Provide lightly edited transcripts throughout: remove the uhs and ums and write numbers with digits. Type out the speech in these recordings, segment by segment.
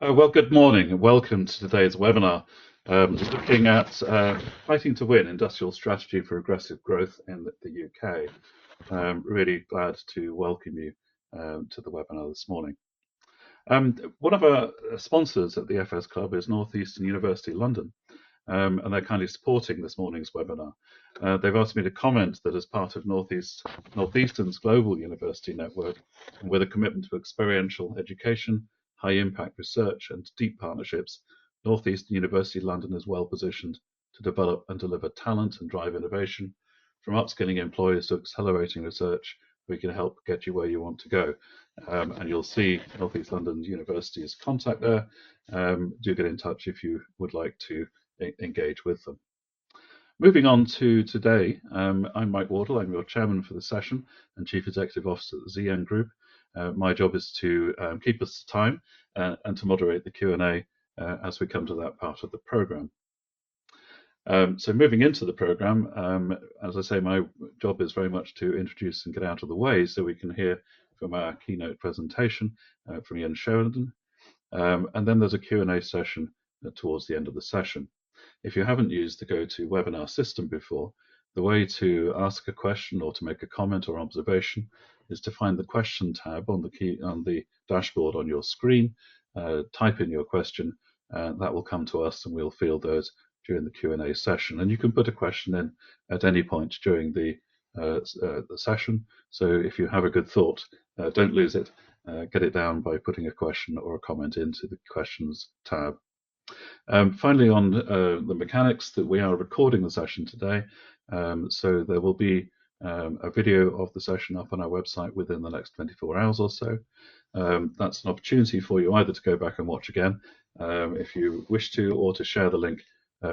Well, good morning and welcome to today's webinar, looking at fighting to win industrial strategy for aggressive growth in the UK. Really glad to welcome you to the webinar this morning. One of our sponsors at the FS Club is Northeastern University London, and they're kindly supporting this morning's webinar. They've asked me to comment that as part of Northeastern's global university network, and with a commitment to experiential education, high impact research, and deep partnerships, Northeastern University London is well positioned to develop and deliver talent and drive innovation. From upskilling employers to accelerating research, we can help get you where you want to go. And you'll see Northeast London University's contact there. Do get in touch if you would like to engage with them. Moving on to today, I'm Mike Wardle. I'm your chairman for the session and chief executive officer at the ZN Group. My job is to keep us to time and to moderate the Q&A as we come to that part of the program. So moving into the program, as I say, my job is very much to introduce and get out of the way so we can hear from our keynote presentation from Ian Sheridan. And then there's a Q&A session towards the end of the session. If you haven't used the GoToWebinar system before, the way to ask a question or to make a comment or observation is to find the question tab on the dashboard on your screen, type in your question, that will come to us and we'll field those during the Q&A session. And you can put a question in at any point during the session. So if you have a good thought, don't lose it. Get it down by putting a question or a comment into the questions tab. Finally, on the mechanics, that we are recording the session today, so there will be a video of the session up on our website within the next 24 hours or so. That's an opportunity for you either to go back and watch again if you wish to, or to share the link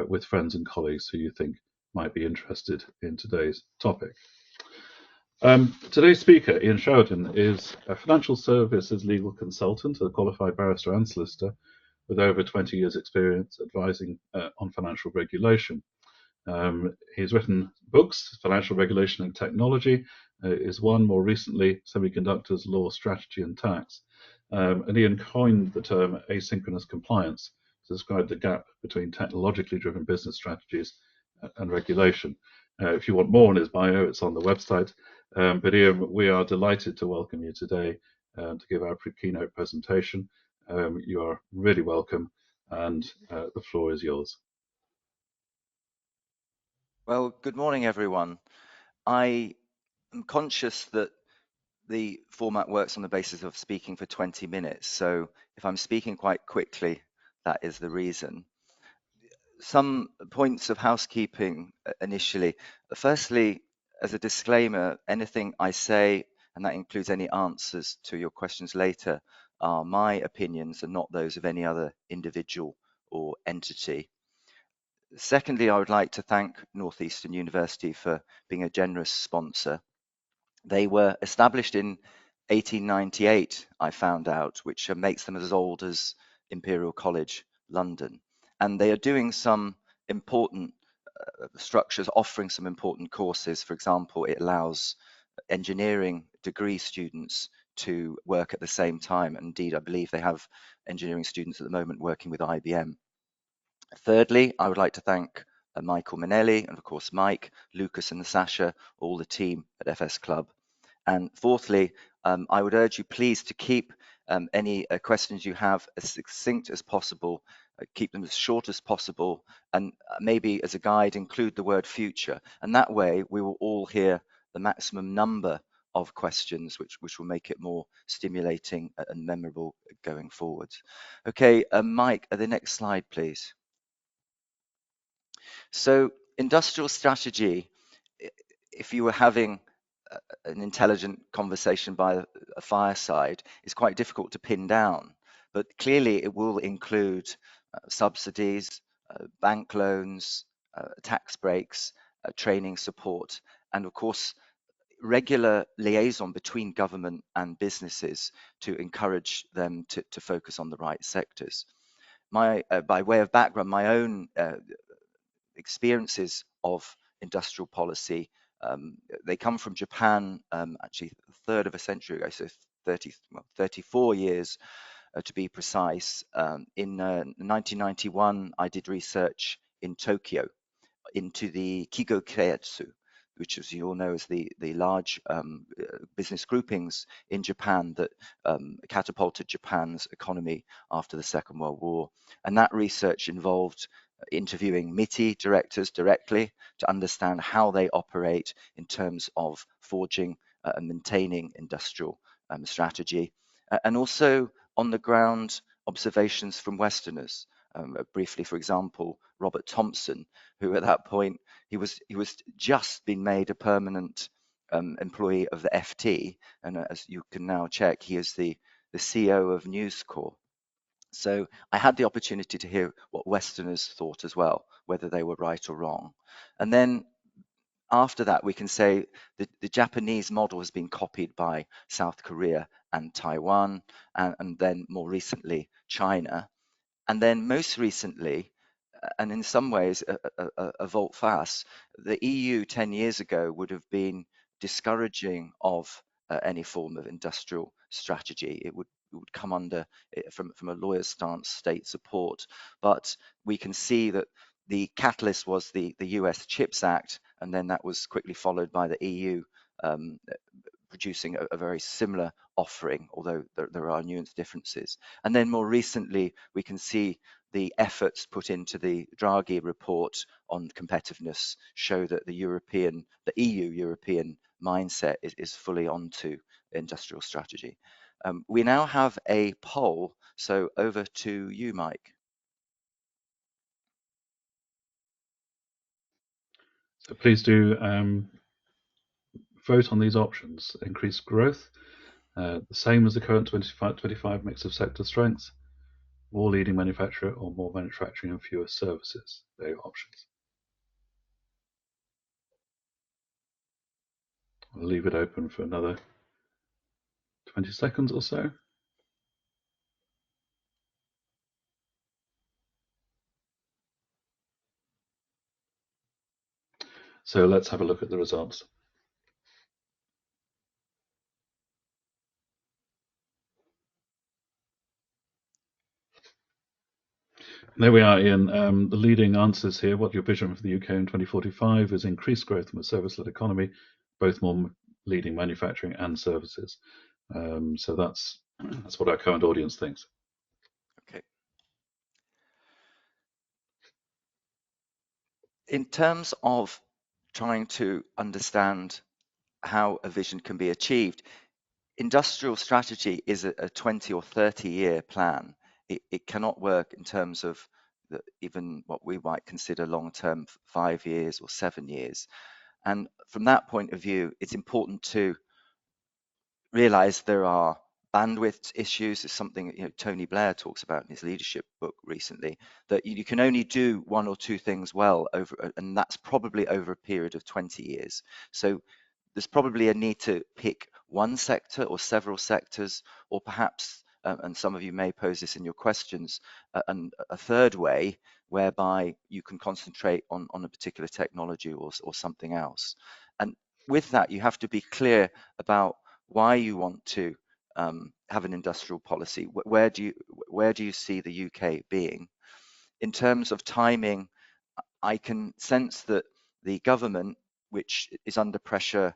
with friends and colleagues who you think might be interested in today's topic. Today's speaker, Ian Sheridan, is a financial services legal consultant, a qualified barrister and solicitor with over 20 years experience advising on financial regulation. He's written books, Financial Regulation and Technology is one, more recently, Semiconductors, Law, Strategy and Tax. And Ian coined the term asynchronous compliance to describe the gap between technologically driven business strategies and regulation. If you want more on his bio, it's on the website. But Ian, we are delighted to welcome you today to give our keynote presentation. You are really welcome, and the floor is yours. Well, good morning, everyone. I am conscious that the format works on the basis of speaking for 20 minutes. So if I'm speaking quite quickly, that is the reason. Some points of housekeeping initially. Firstly, as a disclaimer, anything I say, and that includes any answers to your questions later, are my opinions and not those of any other individual or entity. Secondly, I would like to thank Northeastern University for being a generous sponsor. They were established in 1898, I found out, which makes them as old as Imperial College London. And they are doing some important structures, offering some important courses. For example, it allows engineering degree students to work at the same time. Indeed, I believe they have engineering students at the moment working with IBM. Thirdly, I would like to thank Michael Manelli and of course Mike, Lucas and Sasha, all the team at FS Club. And fourthly, I would urge you please to keep any questions you have as succinct as possible, keep them as short as possible, and maybe as a guide include the word future. And that way we will all hear the maximum number of questions, which will make it more stimulating and memorable going forward. Okay, Mike, the next slide, please. So industrial strategy, if you were having an intelligent conversation by a fireside, is quite difficult to pin down, but clearly it will include subsidies, bank loans, tax breaks, training support, and of course regular liaison between government and businesses to encourage them to focus on the right sectors. By way of background, my own experiences of industrial policy, they come from Japan, actually a third of a century ago, so 34 years to be precise. In 1991, I did research in Tokyo into the Kigo-Keiretsu, which, as you all know, is the large business groupings in Japan that catapulted Japan's economy after the Second World War. And that research involved interviewing MITI directors directly to understand how they operate in terms of forging and maintaining industrial strategy, and also on the ground observations from Westerners. Briefly, for example, Robert Thompson, who at that point he was just been made a permanent employee of the FT, and as you can now check, he is the CEO of News Corp. So I had the opportunity to hear what Westerners thought as well, whether they were right or wrong. And then after that, we can say that the Japanese model has been copied by South Korea and Taiwan, and then more recently, China. And then most recently, and in some ways a volte-face, the EU 10 years ago would have been discouraging of any form of industrial strategy. It would come under, from a lawyer's stance, state support. But we can see that the catalyst was the US Chips Act, and then that was quickly followed by the EU producing a very similar offering, although there are nuanced differences. And then more recently, we can see the efforts put into the Draghi report on competitiveness show that the EU European mindset is fully onto industrial strategy. We now have a poll, so over to you, Mike. So please do vote on these options. Increased growth, the same as the current 25 mix of sector strengths, more leading manufacturer, or more manufacturing and fewer services. There are your options. I'll leave it open for another 20 seconds or so. So let's have a look at the results. There we are, Ian. The leading answers here, what your vision for the UK in 2045 is increased growth from a service-led economy, both more leading manufacturing and services. So that's what our current audience thinks. Okay. In terms of trying to understand how a vision can be achieved, industrial strategy is a 20 or 30-year plan. It cannot work in terms of even what we might consider long-term, 5 years or 7 years. And from that point of view, it's important to realize there are bandwidth issues. Is something Tony Blair talks about in his leadership book recently, that you can only do one or two things well over, and that's probably over a period of 20 years. So there's probably a need to pick one sector or several sectors, or perhaps, and some of you may pose this in your questions, and a third way whereby you can concentrate on a particular technology or something else. And with that, you have to be clear about why you want to have an industrial policy. Where do you see the UK being? In terms of timing, I can sense that the government, which is under pressure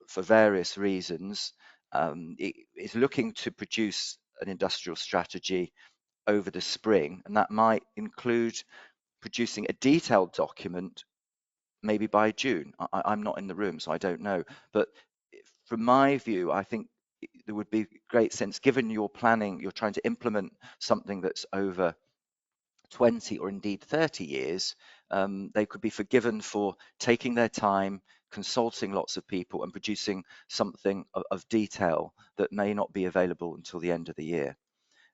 for various reasons, it is looking to produce an industrial strategy over the spring, and that might include producing a detailed document maybe by June. I'm not in the room, so I don't know. But from my view, I think there would be great sense, given you're planning, you're trying to implement something that's over 20 or indeed 30 years, they could be forgiven for taking their time, consulting lots of people and producing something of detail that may not be available until the end of the year.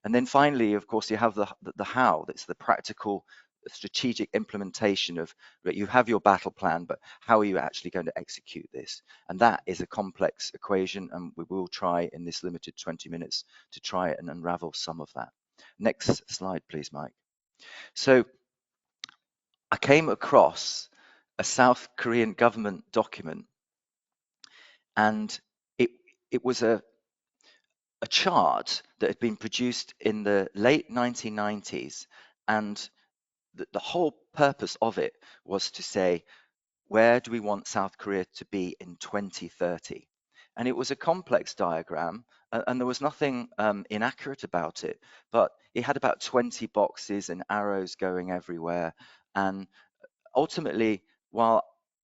And then finally, of course, you have the how. That's the practical strategic implementation of, you have your battle plan, but how are you actually going to execute this? And that is a complex equation, and we will try in this limited 20 minutes to try and unravel some of that. Next slide, please, Mike. So I came across a South Korean government document, and it was a a chart that had been produced in the late 1990s, and the whole purpose of it was to say, where do we want South Korea to be in 2030? And it was a complex diagram, and there was nothing inaccurate about it, but it had about 20 boxes and arrows going everywhere. And ultimately, while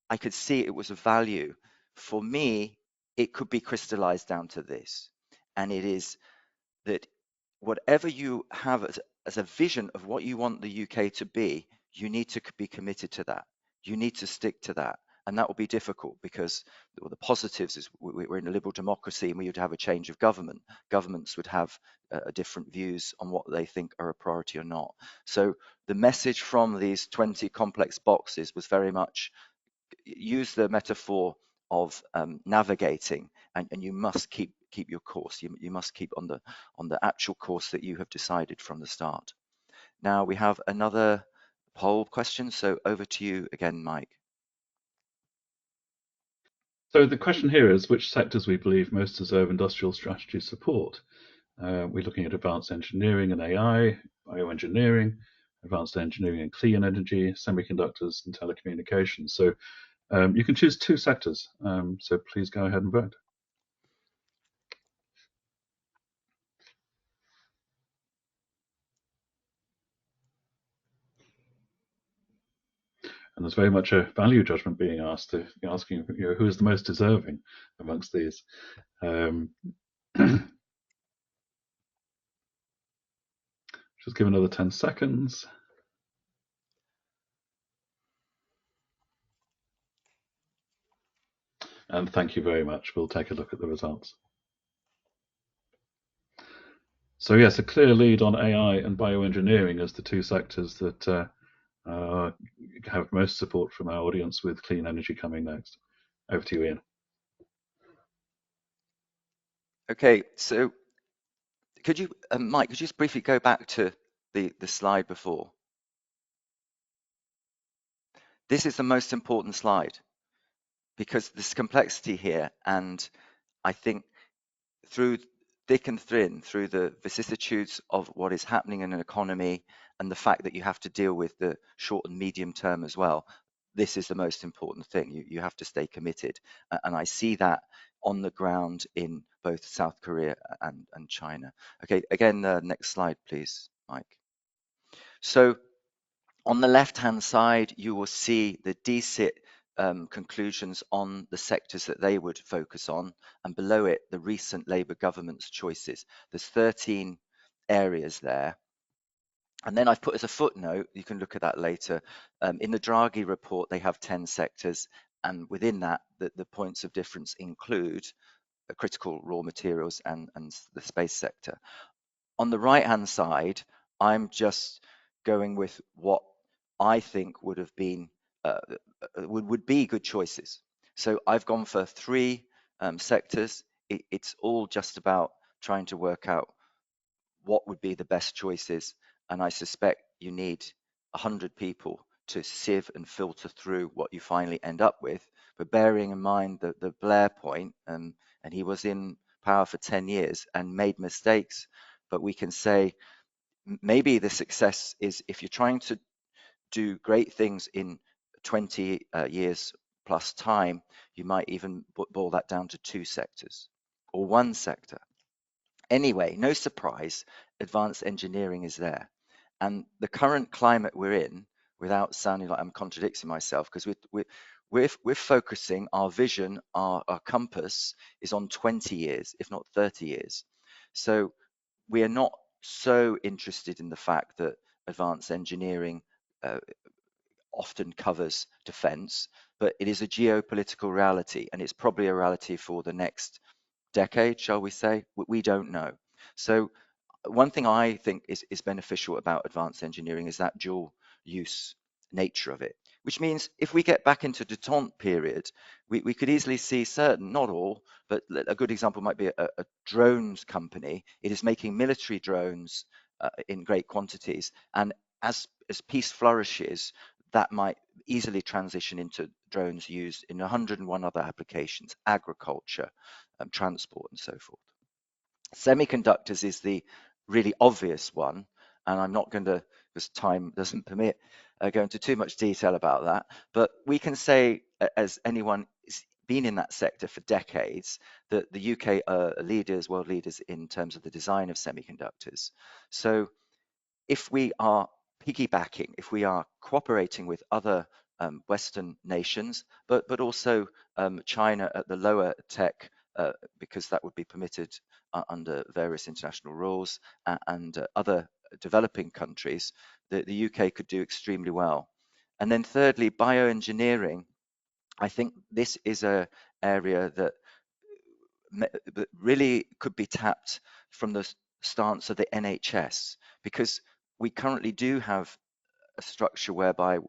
I could see it was of value, for me, it could be crystallized down to this. And it is that whatever you have as a vision of what you want the UK to be, you need to be committed to that. You need to stick to that. And that will be difficult because the positives is we're in a liberal democracy and we would have a change of government. Governments would have different views on what they think are a priority or not. So the message from these 20 complex boxes was very much use the metaphor of navigating, and you must keep your course. You must keep on the actual course that you have decided from the start. Now we have another poll question, so over to you again, Mike. So the question here is which sectors we believe most deserve industrial strategy support. We're looking at advanced engineering and AI, bioengineering, advanced engineering and clean energy, semiconductors, and telecommunications. So you can choose 2 sectors. So please go ahead and vote. And there's very much a value judgment being asked, asking who is the most deserving amongst these. Just give another 10 seconds. And thank you very much. We'll take a look at the results. So yes, a clear lead on AI and bioengineering as the 2 sectors that have most support from our audience, with clean energy coming next. Over to you, Ian. Okay, so could you, Mike, could you just briefly go back to the slide before? This is the most important slide because there's complexity here, and I think through thick and thin, through the vicissitudes of what is happening in an economy and the fact that you have to deal with the short and medium term as well, this is the most important thing. You have to stay committed. And I see that on the ground in both South Korea and China. Okay, again, next slide, please, Mike. So on the left-hand side, you will see the DSIT conclusions on the sectors that they would focus on, and below it, the recent Labour government's choices. There's 13 areas there. And then I've put as a footnote, you can look at that later, in the Draghi report, they have 10 sectors, and within that, the points of difference include critical raw materials and the space sector. On the right-hand side, I'm just going with what I think would have been would be good choices. So I've gone for 3 sectors. It's all just about trying to work out what would be the best choices, and I suspect you need 100 people to sieve and filter through what you finally end up with. But bearing in mind the Blair point, and he was in power for 10 years and made mistakes, but we can say maybe the success is if you're trying to do great things in 20 years plus time, you might even boil that down to 2 sectors or 1 sector. Anyway, no surprise, advanced engineering is there. And the current climate we're in, without sounding like I'm contradicting myself, because we're focusing our vision, our compass is on 20 years, if not 30 years. So we are not so interested in the fact that advanced engineering often covers defense, but it is a geopolitical reality, and it's probably a reality for the next decade, shall we say? We don't know. So one thing I think is beneficial about advanced engineering is that dual use nature of it, which means if we get back into detente period, we could easily see certain, not all, but a good example might be a drones company. It is making military drones in great quantities, and as peace flourishes, that might easily transition into drones used in 101 other applications, agriculture, transport, and so forth. Semiconductors is the really obvious one, and I'm not going to, because time doesn't permit, go into too much detail about that. But we can say, as anyone has been in that sector for decades, that the UK are leaders, world leaders in terms of the design of semiconductors. So if we are piggybacking, if we are cooperating with other Western nations, but also China at the lower tech, because that would be permitted under various international rules, and other developing countries, the UK could do extremely well. And then thirdly, bioengineering. I think this is a area that really could be tapped from the stance of the NHS, because we currently do have a structure whereby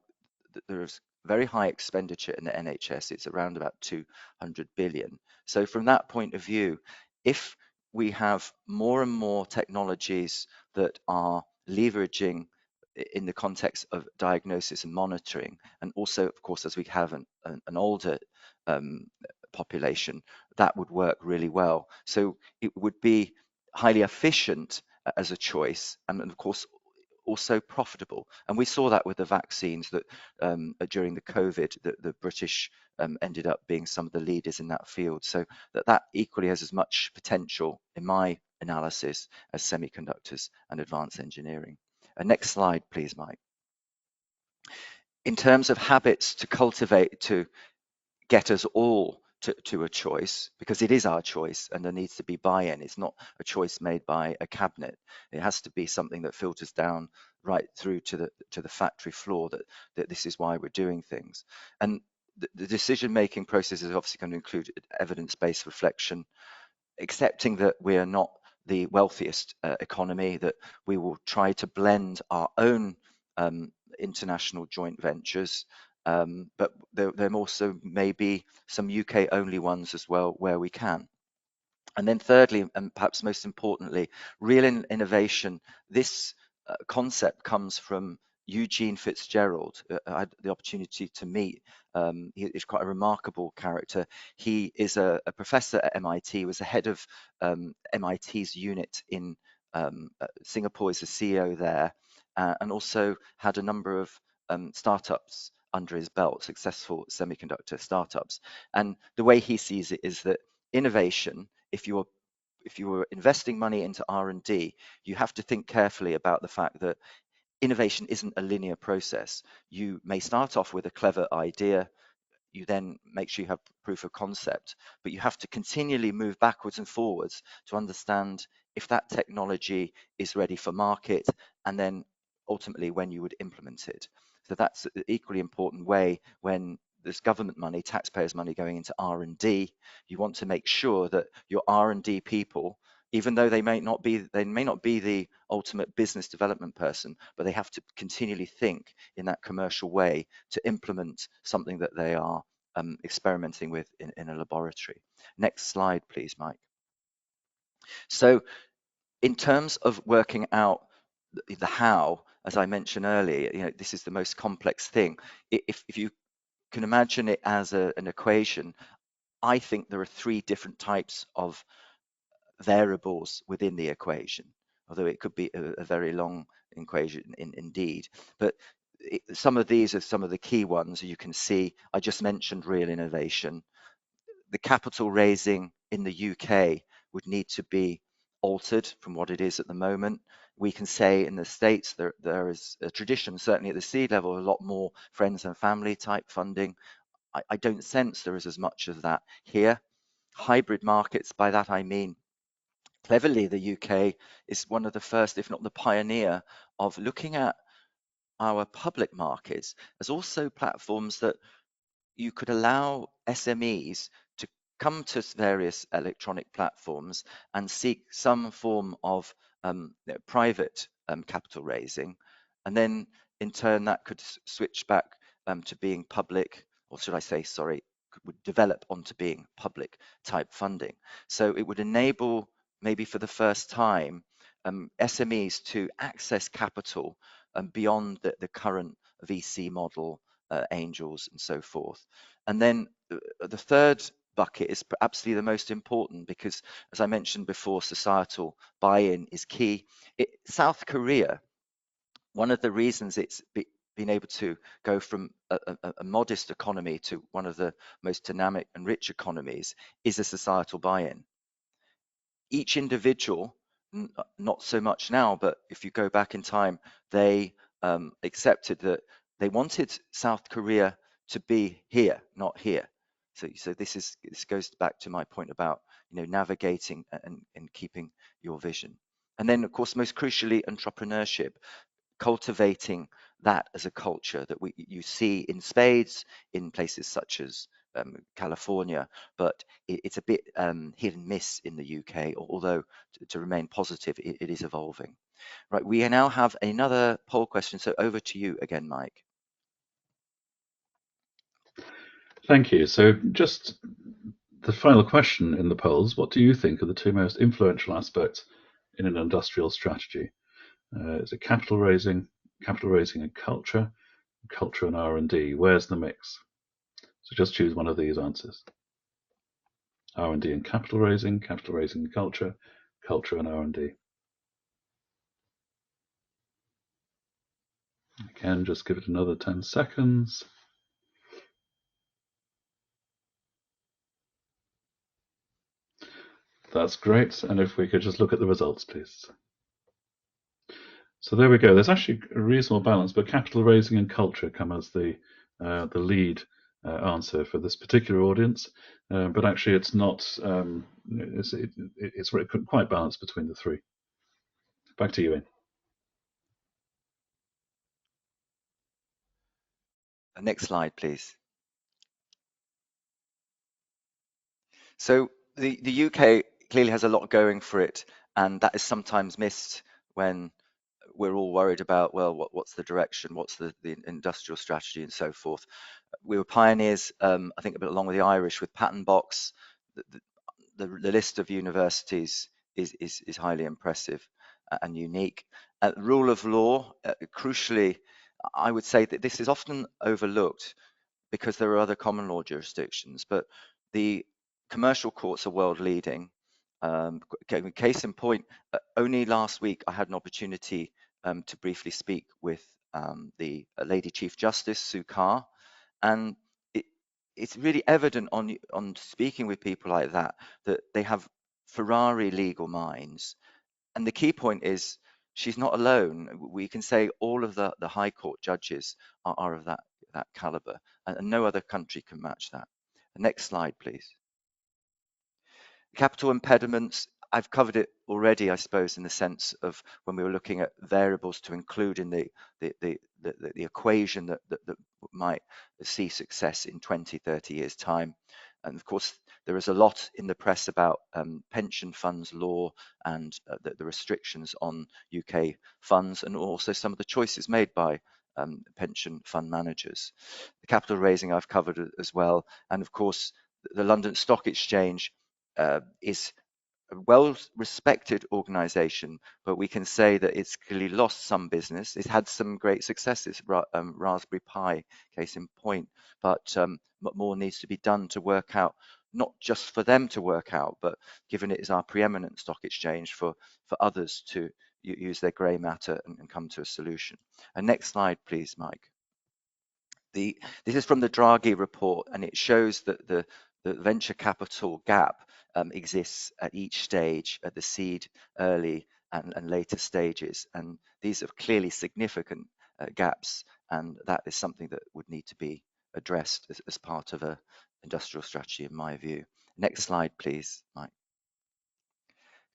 there is very high expenditure in the NHS. It's around about 200 billion. So from that point of view, if we have more and more technologies that are leveraging in the context of diagnosis and monitoring, and also, of course, as we have an older um, population, that would work really well. So it would be highly efficient as a choice, and of course also profitable. And we saw that with the vaccines that during the COVID, the British ended up being some of the leaders in that field. So that equally has as much potential in my analysis as semiconductors and advanced engineering. Next slide, please, Mike. In terms of habits to cultivate to get us all to a choice, because it is our choice and there needs to be buy-in. It's not a choice made by a cabinet. It has to be something that filters down right through to the factory floor, that this is why we're doing things. And the decision-making process is obviously going to include evidence-based reflection, accepting that we are not the wealthiest economy, that we will try to blend our own international joint ventures, but there also may be some UK only ones as well where we can. And then thirdly, and perhaps most importantly, real innovation. This concept comes from Eugene Fitzgerald. I had the opportunity to meet. He is quite a remarkable character. He is a professor at MIT, was the head of MIT's unit in Singapore, is the CEO there, and also had a number of startups under his belt, successful semiconductor startups. And the way he sees it is that innovation, if you are investing money into R&D, you have to think carefully about the fact that innovation isn't a linear process. You may start off with a clever idea, you then make sure you have proof of concept, but you have to continually move backwards and forwards to understand if that technology is ready for market, and then ultimately when you would implement it. So that's an equally important way when there's government money, taxpayers' money going into R&D. You want to make sure that your R&D people, even though they may not be the ultimate business development person, but they have to continually think in that commercial way to implement something that they are experimenting with in a laboratory. Next slide, please, Mike. So in terms of working out the how, as I mentioned earlier, this is the most complex thing. If you can imagine it as an equation, I think there are three different types of variables within the equation, although it could be a very long equation indeed. But some of these are some of the key ones. You can see, I just mentioned real innovation. The capital raising in the UK would need to be altered from what it is at the moment. We can say in the States there is a tradition, certainly at the seed level, a lot more friends and family type funding. I don't sense there is as much of that here. Hybrid markets, by that I mean, cleverly, the UK is one of the first, if not the pioneer, of looking at our public markets as also platforms that you could allow SMEs to come to various electronic platforms and seek some form of private capital raising. And then in turn, that could switch back to being public, or should I say, sorry, would develop onto being public type funding. So it would enable, maybe for the first time, SMEs to access capital beyond the current VC model, angels and so forth. And then the third bucket is absolutely the most important because, as I mentioned before, societal buy-in is key. South Korea, one of the reasons it's been able to go from a modest economy to one of the most dynamic and rich economies is a societal buy-in. Each individual, not so much now, but if you go back in time, they accepted that they wanted South Korea to be here, not here. So this goes back to my point about navigating and keeping your vision. And then, of course, most crucially, entrepreneurship, cultivating that as a culture that you see in spades in places such as California, but it's a bit hit and miss in the UK, although to remain positive, it is evolving. Right, we now have another poll question, so over to you again, Mike. Thank you. So just the final question in the polls, what do you think are the two most influential aspects in an industrial strategy? Is it capital raising and culture and R&D? Where's the mix? So just choose one of these answers. R&D and capital raising and culture and R&D. Again, just give it another 10 seconds. That's great. And if we could just look at the results, please. So there we go. There's actually a reasonable balance, but capital raising and culture come as the lead answer for this particular audience. But actually, it's not. It's quite balanced between the three. Back to you, Ian. Next slide, please. So the UK clearly has a lot going for it, and that is sometimes missed when we're all worried about, well, what's the direction, what's the industrial strategy and so forth. We were pioneers, I think a bit along with the Irish, with Patent Box. The list of universities is highly impressive and unique. Rule of law, crucially, I would say that this is often overlooked because there are other common law jurisdictions, but the commercial courts are world leading. Case in point, only last week I had an opportunity to briefly speak with the Lady Chief Justice, Sue Carr, and it's really evident on speaking with people like that they have Ferrari legal minds. And the key point is she's not alone. We can say all of the High Court judges are of that caliber, and no other country can match that. The next slide, please. Capital impediments, I've covered it already, I suppose, in the sense of when we were looking at variables to include in the equation that might see success in 20, 30 years' time. And of course, there is a lot in the press about pension funds law and the restrictions on UK funds, and also some of the choices made by pension fund managers. The capital raising I've covered as well. And of course, the London Stock Exchange is a well-respected organization, but we can say that it's clearly lost some business. It's had some great successes, Raspberry Pi, case in point, but more needs to be done to work out, not just for them to work out, but given it is our preeminent stock exchange, for others to use their grey matter and come to a solution. And next slide, please, Mike. This is from the Draghi report, and it shows that the venture capital gap exists at each stage, at the seed, early, and later stages. And these are clearly significant gaps, and that is something that would need to be addressed as part of an industrial strategy, in my view. Next slide, please, Mike.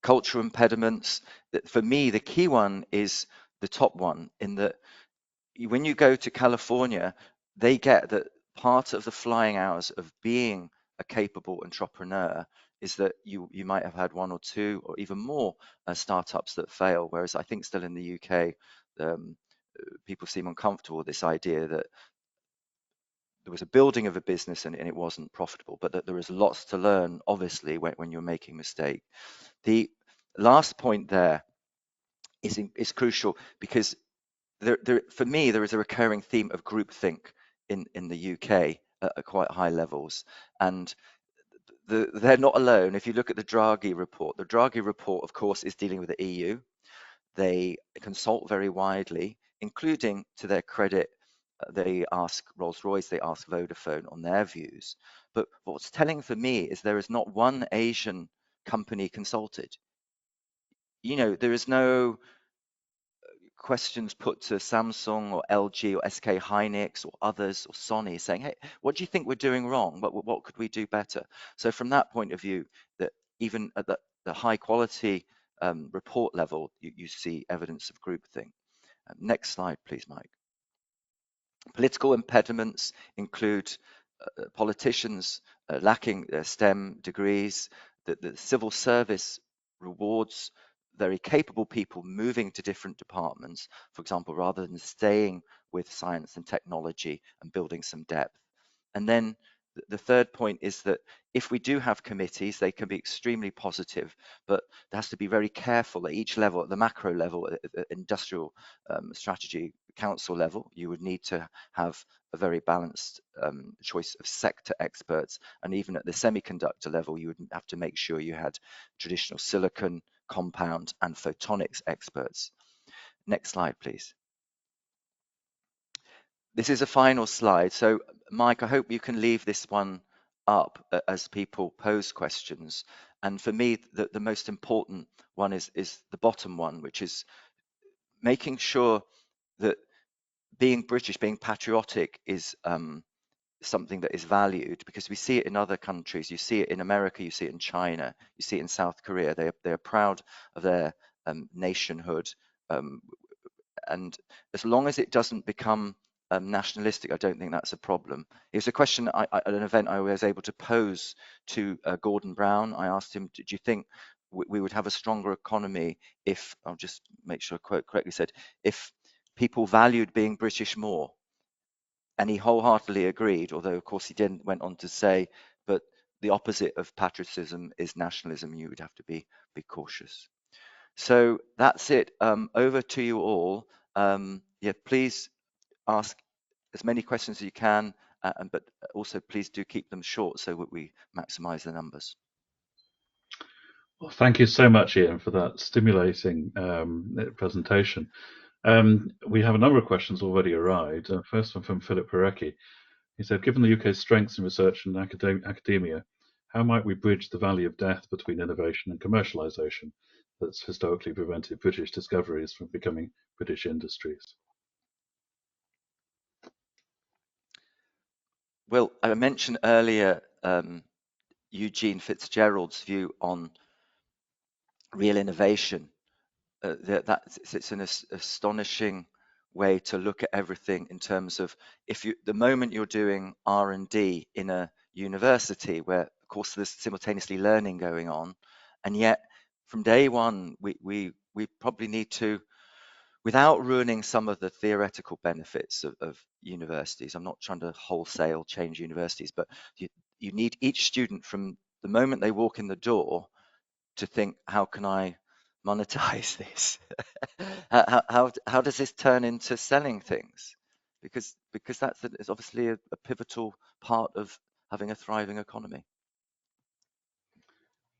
Cultural impediments. For me, the key one is the top one, in that when you go to California, they get that part of the flying hours of being a capable entrepreneur is that you might have had one or two or even more startups that fail, whereas I think still in the UK, people seem uncomfortable with this idea that there was a building of a business and it wasn't profitable, but that there is lots to learn, obviously, when you're making a mistake. The last point there is crucial because for me, there is a recurring theme of groupthink in the UK at quite high levels. And they're not alone. If you look at the Draghi report, of course, is dealing with the EU. They consult very widely, including, to their credit, they ask Rolls-Royce, they ask Vodafone on their views. But what's telling for me is there is not one Asian company consulted. There is no questions put to Samsung or LG or SK Hynix or others or Sony saying, hey, what do you think we're doing wrong? What could we do better? So from that point of view, that even at the high quality report level, you see evidence of groupthink. Next slide, please, Mike. Political impediments include politicians lacking STEM degrees, the civil service rewards very capable people moving to different departments, for example, rather than staying with science and technology and building some depth. And then the third point is that if we do have committees, they can be extremely positive, but there has to be very careful at each level, at the macro level, at the industrial strategy council level. You would need to have a very balanced choice of sector experts. And even at the semiconductor level, you would have to make sure you had traditional silicon, compound, and photonics experts. Next slide, please. This is a final slide. So, Mike, I hope you can leave this one up as people pose questions. And for me, the most important one is the bottom one, which is making sure that being British, being patriotic is something that is valued, because we see it in other countries. You see it in America, you see it in China, you see it in South Korea. They are proud of their nationhood. And as long as it doesn't become nationalistic, I don't think that's a problem. It was a question at an event I was able to pose to Gordon Brown. I asked him, do you think we would have a stronger economy if, I'll just make sure I quote correctly, said, if people valued being British more? And he wholeheartedly agreed, although of course he didn't, went on to say, but the opposite of patriotism is nationalism. You would have to be cautious. So that's it. Over to you all. Yeah, please ask as many questions as you can, but also please do keep them short so that we maximize the numbers. Well, thank you so much, Ian, for that stimulating presentation. We have a number of questions already arrived. First one from Philip Parecki. He said, given the UK's strengths in research and academia, how might we bridge the valley of death between innovation and commercialisation that's historically prevented British discoveries from becoming British industries? Well, I mentioned earlier Eugene Fitzgerald's view on real innovation. It's an astonishing way to look at everything in terms of the moment you're doing R&D in a university where of course there's simultaneously learning going on, and yet from day one we probably need to, without ruining some of the theoretical benefits of universities. I'm not trying to wholesale change universities, but you need each student from the moment they walk in the door to think, how can I monetize this? how does this turn into selling things? Because is obviously a pivotal part of having a thriving economy.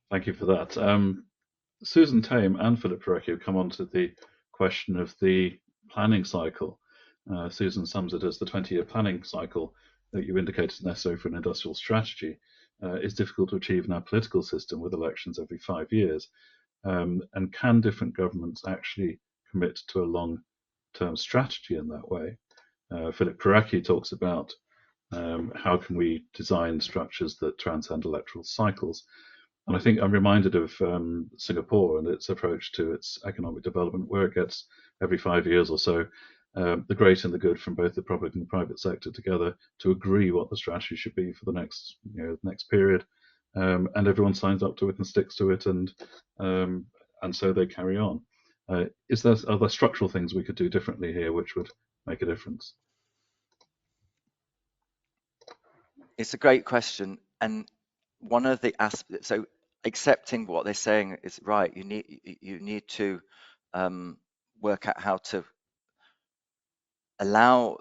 Thank you for that. Susan Tame and Philip Parecki have come on to the question of the planning cycle. Susan sums it as the 20-year planning cycle that you indicated is necessary for an industrial strategy is difficult to achieve in our political system with elections every 5 years. And can different governments actually commit to a long-term strategy in that way? Philip Parecki talks about how can we design structures that transcend electoral cycles. And I think I'm reminded of Singapore and its approach to its economic development, where it gets every 5 years or so the great and the good from both the public and the private sector together to agree what the strategy should be for the next period, and everyone signs up to it and sticks to it, and so they carry on. Are there structural things we could do differently here which would make a difference? It's a great question, and one of the aspects, so accepting what they're saying is right. You need to work out how to allow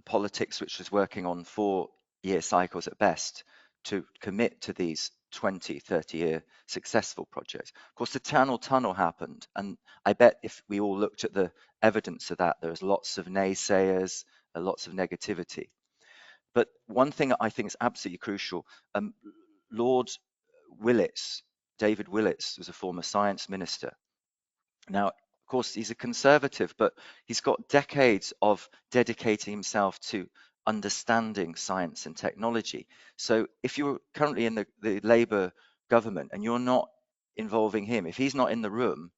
politics, which is working on 4-year cycles at best, to commit to these 20, 30-year successful project. Of course, the Channel Tunnel happened, and I bet if we all looked at the evidence of that, there was lots of naysayers, lots of negativity. But one thing I think is absolutely crucial, Lord Willetts, David Willetts, was a former science minister. Now, of course, he's a conservative, but he's got decades of dedicating himself to understanding science and technology. So if you're currently in the Labour government and you're not involving him, if he's not in the room,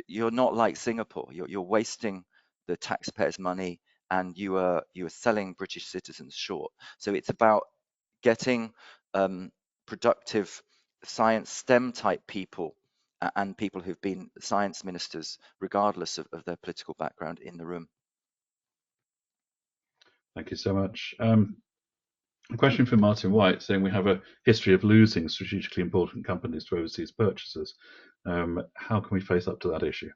you're not like Singapore. You're wasting the taxpayers' money, and you are selling British citizens short. So it's about getting productive science STEM type people and people who've been science ministers, regardless of their political background, in the room. Thank you so much. A question from Martin White saying we have a history of losing strategically important companies to overseas purchasers. How can we face up to that issue?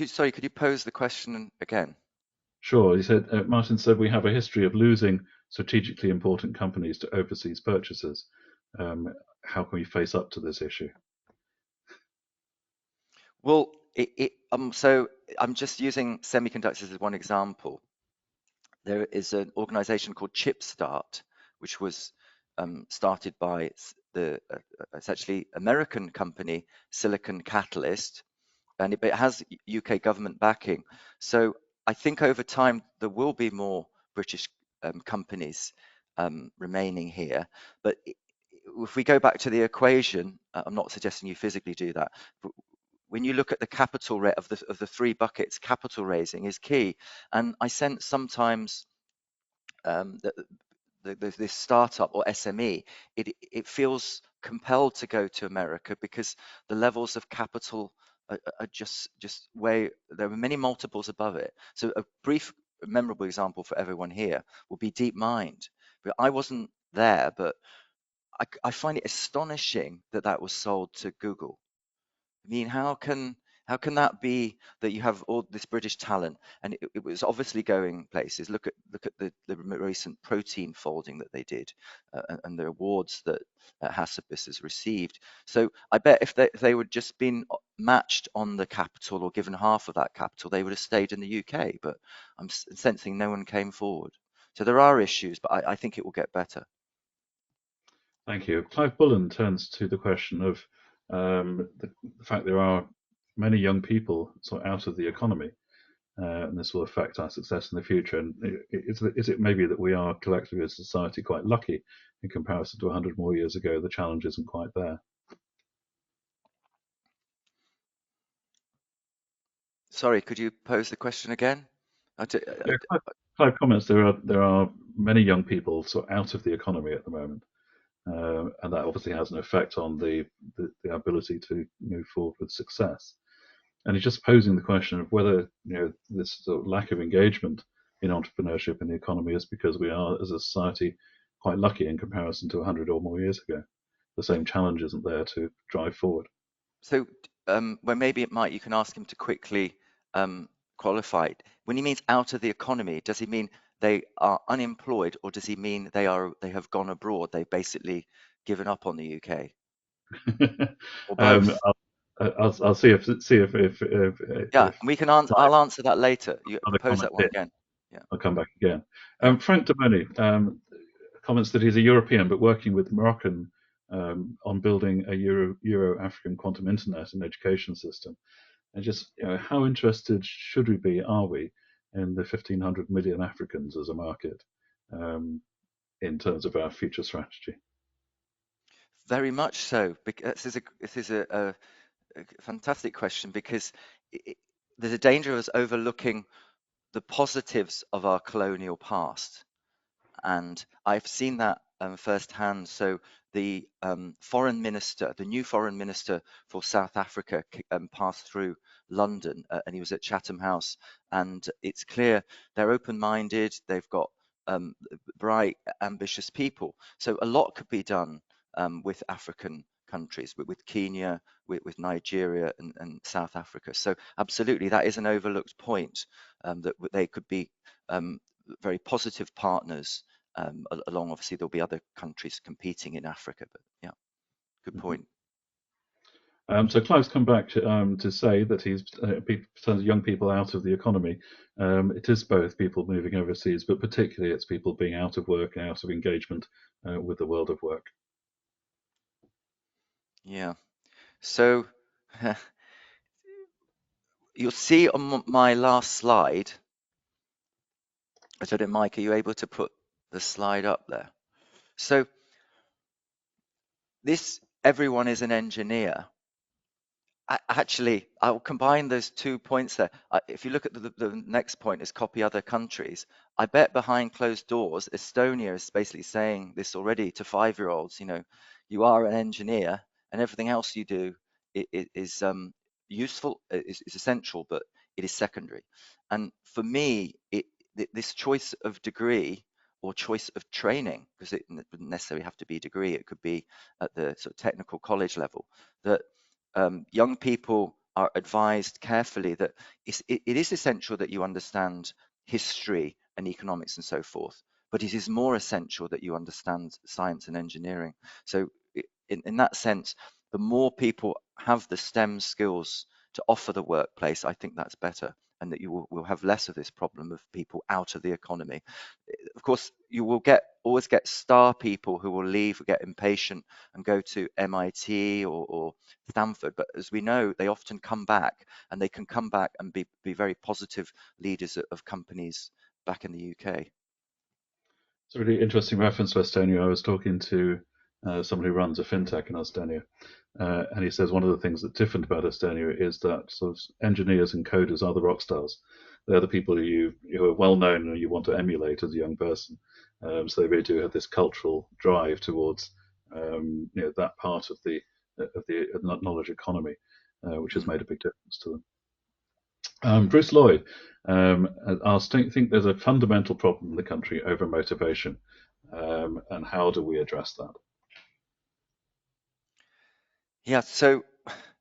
Sorry, could you pose the question again? Sure. He said, Martin said we have a history of losing strategically important companies to overseas purchasers. How can we face up to this issue? Well, so I'm just using semiconductors as one example. There is an organization called ChipStart, which was started by the essentially American company Silicon Catalyst, and it has UK government backing. So I think over time there will be more British companies remaining here. But if we go back to the equation, I'm not suggesting you physically do that, but when you look at the capital rate of the three buckets, capital raising is key. And I sense sometimes that this startup or SME, it feels compelled to go to America because the levels of capital are just way, there are many multiples above it. So a brief, memorable example for everyone here will be DeepMind. But I wasn't there, but I find it astonishing that that was sold to Google. I mean, how can that be that you have all this British talent and it was obviously going places? Look at the recent protein folding that they did and the awards that Hassabis has received. So I bet if they would just been matched on the capital or given half of that capital, they would have stayed in the UK. But I'm sensing no one came forward. So there are issues, but I think it will get better. Thank you. Clive Bullen turns to the question of the fact there are many young people sort of out of the economy, and this will affect our success in the future. And is it maybe that we are collectively as a society quite lucky in comparison to 100 more years ago? The challenge isn't quite there. Sorry, could you pose the question again? Yeah, Clive comments there are many young people sort of out of the economy at the moment. And that obviously has an effect on the ability to move forward with success. And he's just posing the question of whether this sort of lack of engagement in entrepreneurship in the economy is because we are, as a society, quite lucky in comparison to 100 or more years ago. The same challenge isn't there to drive forward. So, well, maybe you can ask him to quickly qualify it. When he means out of the economy, does he mean they are unemployed, or does he mean they have gone abroad? They've basically given up on the UK, or both? I'll see if Yeah, we can answer. I'll answer that later. You other pose that comments one in. again. Yeah, I'll come back again. yeah. Frank Domoni comments that he's a European but working with Moroccan on building a Euro-African quantum internet and education system. And just how interested should we be, are we, in the 1,500 million Africans as a market in terms of our future strategy? Very much so. This is a fantastic question because there's a danger of us overlooking the positives of our colonial past. And I've seen that firsthand. So the foreign minister, the new foreign minister for South Africa, passed through London, and he was at Chatham House. And it's clear they're open-minded. They've got bright, ambitious people. So a lot could be done with African countries, with Kenya, with Nigeria and South Africa. So absolutely, that is an overlooked point, that they could be very positive partners Along, obviously, there'll be other countries competing in Africa, but yeah, good Mhm. point. So Clive's come back to say that he's turns young people out of the economy. It is both people moving overseas, but particularly it's people being out of work and out of engagement with the world of work. Yeah. So you'll see on my last slide, I don't know, Mike, are you able to put the slide up there? So this, everyone is an engineer. Actually, I'll combine those 2 points there. If you look at the next point is copy other countries. I bet behind closed doors, Estonia is basically saying this already to 5-year-olds. You are an engineer, and everything else you do is useful, is essential, but it is secondary. And for me, this choice of degree or choice of training, because it wouldn't necessarily have to be a degree, it could be at the sort of technical college level, that young people are advised carefully that it is essential that you understand history and economics and so forth, but it is more essential that you understand science and engineering. So in that sense, the more people have the STEM skills to offer the workplace, I think that's better, and that you will have less of this problem of people out of the economy. Of course, you will always get star people who will leave, get impatient, and go to MIT or Stanford. But as we know, they often come back, and they can come back and be very positive leaders of companies back in the UK. It's a really interesting reference to Estonia. I was talking to someone who runs a fintech in Estonia, and he says one of the things that's different about Estonia is that sort of engineers and coders are the rock stars. They're the people who are well known and you want to emulate as a young person. So they really do have this cultural drive towards that part of the knowledge economy, which has Mm. made a big difference to them. Bruce Lloyd asked, do you think there's a fundamental problem in the country over motivation, and how do we address that? Yeah, so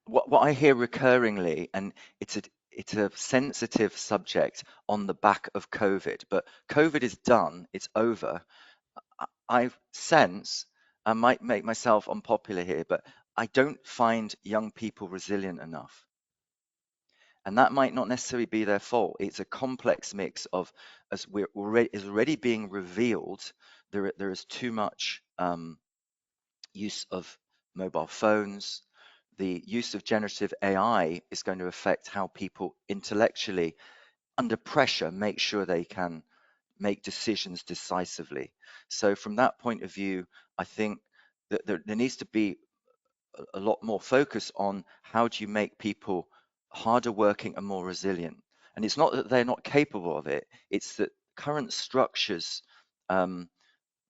what I hear recurringly, and it's a sensitive subject on the back of COVID, but COVID is done, it's over. I sense, I might make myself unpopular here, but I don't find young people resilient enough. And that might not necessarily be their fault. It's a complex mix of, as we're already is already being revealed, there is too much use of mobile phones. The use of generative AI is going to affect how people intellectually, under pressure, make sure they can make decisions decisively. So from that point of view, I think that there needs to be a lot more focus on how do you make people harder working and more resilient. And it's not that they're not capable of it, it's that current structures um,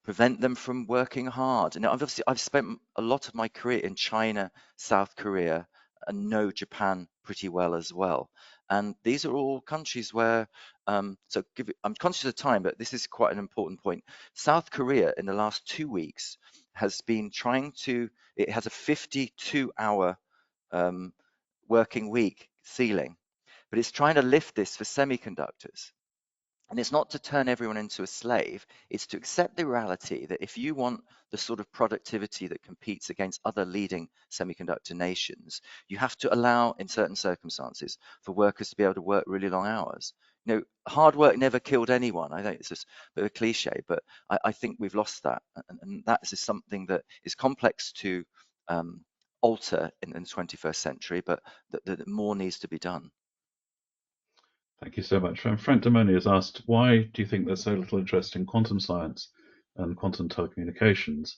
prevent them from working hard. And obviously, I've spent a lot of my career in China, South Korea, and know Japan pretty well as well. And these are all countries where, I'm conscious of time, but this is quite an important point. South Korea in the last 2 weeks has been it has a 52-hour working week ceiling, but it's trying to lift this for semiconductors. And it's not to turn everyone into a slave, it's to accept the reality that if you want the sort of productivity that competes against other leading semiconductor nations, you have to allow, in certain circumstances, for workers to be able to work really long hours. Hard work never killed anyone. I think it's just a bit of a cliche, but I think we've lost that. And that is something that is complex to alter in the 21st century, but that more needs to be done. Thank you so much. Frank Demoni has asked, why do you think there's so little interest in quantum science and quantum telecommunications,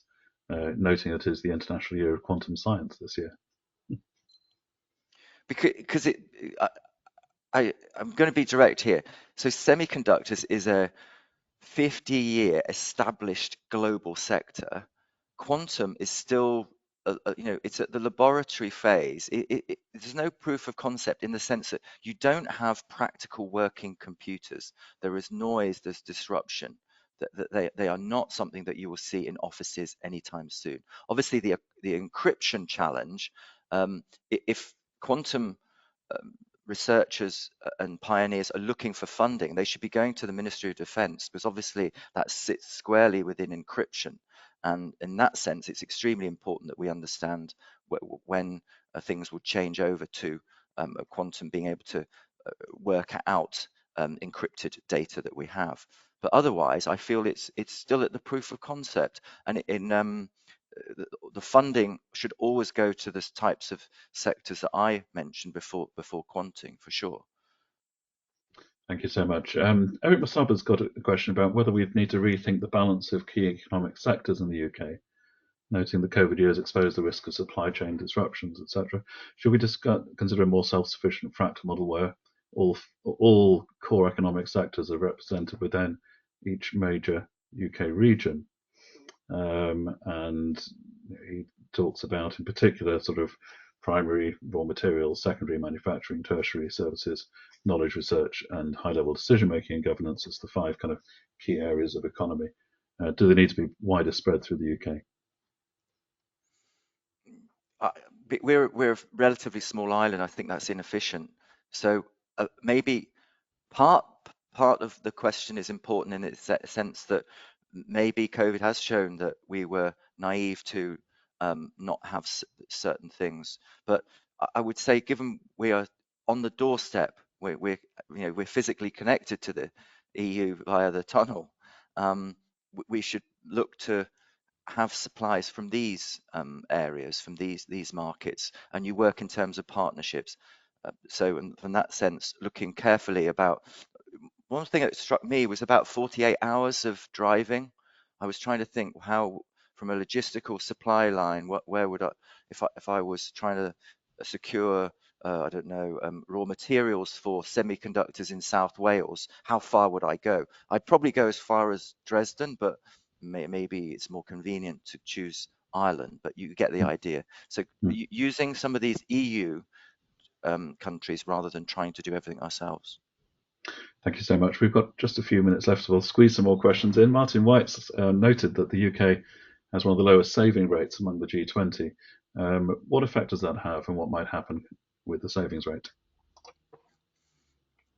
noting it is the International Year of Quantum Science this year? Because I'm going to be direct here. So semiconductors is a 50-year established global sector. Quantum is still, it's at the laboratory phase. There's no proof of concept in the sense that you don't have practical working computers. There is noise, there's disruption. They are not something that you will see in offices anytime soon. Obviously, the encryption challenge, if quantum um, researchers and pioneers are looking for funding, they should be going to the Ministry of Defence, because obviously that sits squarely within encryption. And in that sense, it's extremely important that we understand when things will change over to a quantum being able to work out encrypted data that we have. But otherwise, I feel it's still at the proof of concept, and the funding should always go to the types of sectors that I mentioned before quanting, for sure. Thank you so much. Eric Masaba's got a question about whether we need to rethink the balance of key economic sectors in the UK, noting the COVID years exposed the risk of supply chain disruptions, etc. Should we consider a more self-sufficient fractal model where all core economic sectors are represented within each major UK region? And he talks about, in particular, sort of primary raw materials, secondary manufacturing, tertiary services, knowledge research, and high-level decision-making and governance as the five kind of key areas of economy. Do they need to be wider spread through the UK? We're a relatively small island. I think that's inefficient. So maybe part of the question is important in its sense that maybe COVID has shown that we were naive to not have certain things. But I would say, given we are on the doorstep, we're physically connected to the EU via the tunnel. We should look to have supplies from these areas, from these markets, and you work in terms of partnerships. So, from that sense, looking carefully about one thing that struck me was about 48 hours of driving. I was trying to think how, from a logistical supply line, where would I, if I was trying to secure, I don't know, raw materials for semiconductors in South Wales, how far would I go? I'd probably go as far as Dresden, but maybe it's more convenient to choose Ireland, but you get the idea. So using some of these EU countries rather than trying to do everything ourselves. Thank you so much. We've got just a few minutes left, so we'll squeeze some more questions in. Martin White's noted that the UK has one of the lowest saving rates among the G20. What effect does that have, and what might happen with the savings rate?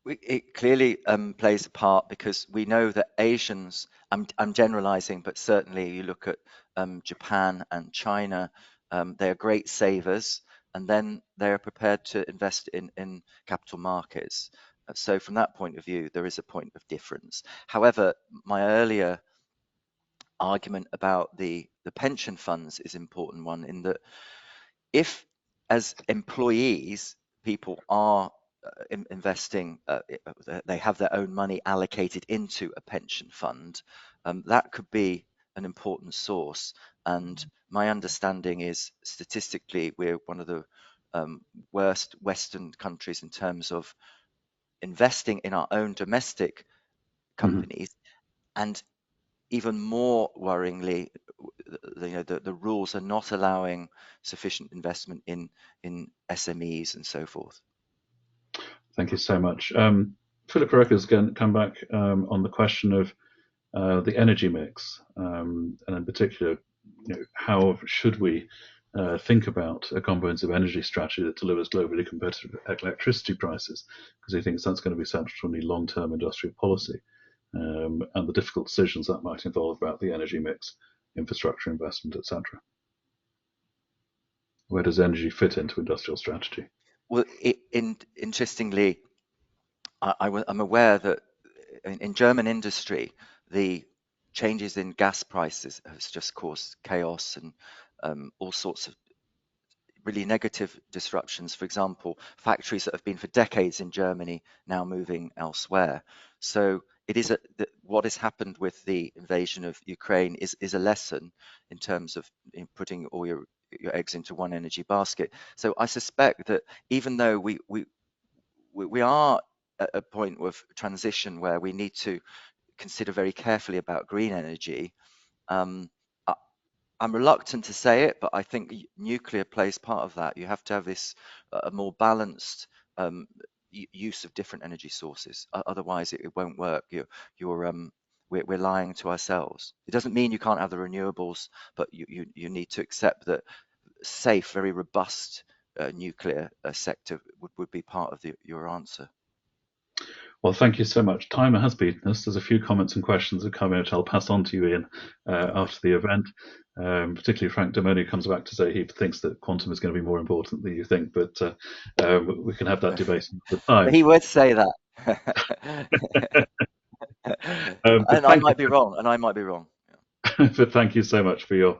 It clearly plays a part, because we know that Asians, I'm generalizing, but certainly you look at Japan and China, they are great savers, and then they are prepared to invest in capital markets. So from that point of view, there is a point of difference. However, my earlier argument about the pension funds is an important one, in that if, as employees, people are investing, they have their own money allocated into a pension fund, that could be an important source. And my understanding is, statistically, we're one of the worst Western countries in terms of investing in our own domestic companies. And even more worryingly, the rules are not allowing sufficient investment in SMEs and so forth. Thank you so much. Philip Pareca's going to come back on the question of the energy mix, and in particular, how should we think about a comprehensive energy strategy that delivers globally competitive electricity prices, because he thinks that's going to be central to any long-term industrial policy, and the difficult decisions that might involve about the energy mix, infrastructure investment, etc. Where does energy fit into industrial strategy? Well, interestingly, I'm aware that in German industry, the changes in gas prices has just caused chaos and all sorts of really negative disruptions. For example, factories that have been for decades in Germany now moving elsewhere. So it is what has happened with the invasion of Ukraine is a lesson in terms of putting all your eggs into one energy basket. So I suspect that even though we are at a point of transition where we need to consider very carefully about green energy, I'm reluctant to say it, but I think nuclear plays part of that. You have to have this a more balanced use of different energy sources. Otherwise, it won't work. We're lying to ourselves. It doesn't mean you can't have the renewables, but you need to accept that safe, very robust nuclear sector would be part of your answer. Well, thank you so much. Time has beaten us. There's a few comments and questions that come in, which I'll pass on to you, Ian, after the event. Particularly Frank Demoni comes back to say he thinks that quantum is going to be more important than you think, but we can have that debate another time. He would say that. And I Thank you. might be wrong, and I might be wrong. But thank you so much for your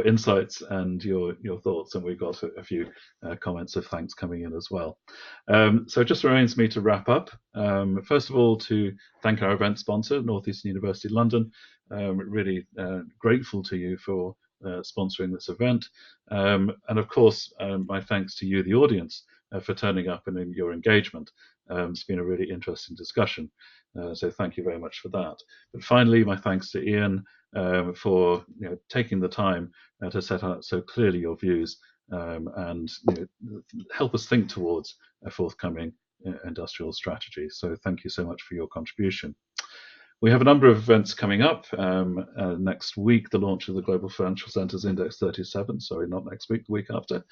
insights and your thoughts, and we've got a few comments of thanks coming in as well. So it just remains me to wrap up. First of all, to thank our event sponsor, Northeastern University London. Really grateful to you for sponsoring this event, and of course my thanks to you, the audience, for turning up and in your engagement. It's been a really interesting discussion. So thank you very much for that. But finally, my thanks to Ian for taking the time to set out so clearly your views and help us think towards a forthcoming industrial strategy. So thank you so much for your contribution. We have a number of events coming up. Next week, the launch of the Global Financial Centres Index 37. Sorry, not next week, the week after.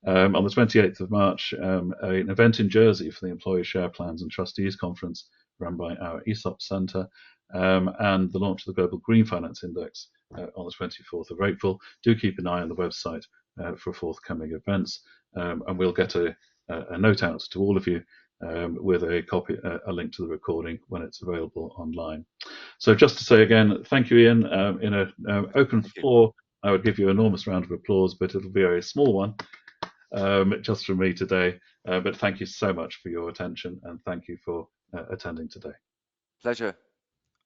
On the 28th of March, an event in Jersey for the Employee Share Plans and Trustees Conference run by our ESOP Centre, and the launch of the Global Green Finance Index on the 24th of April. Do keep an eye on the website for forthcoming events, and we'll get a note out to all of you with a link to the recording when it's available online. So just to say again, thank you, Ian. In an open floor, I would give you an enormous round of applause, but it'll be a very small one just from me today. But thank you so much for your attention, and thank you for attending today. Pleasure.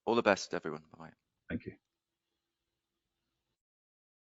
All the best, everyone. Bye.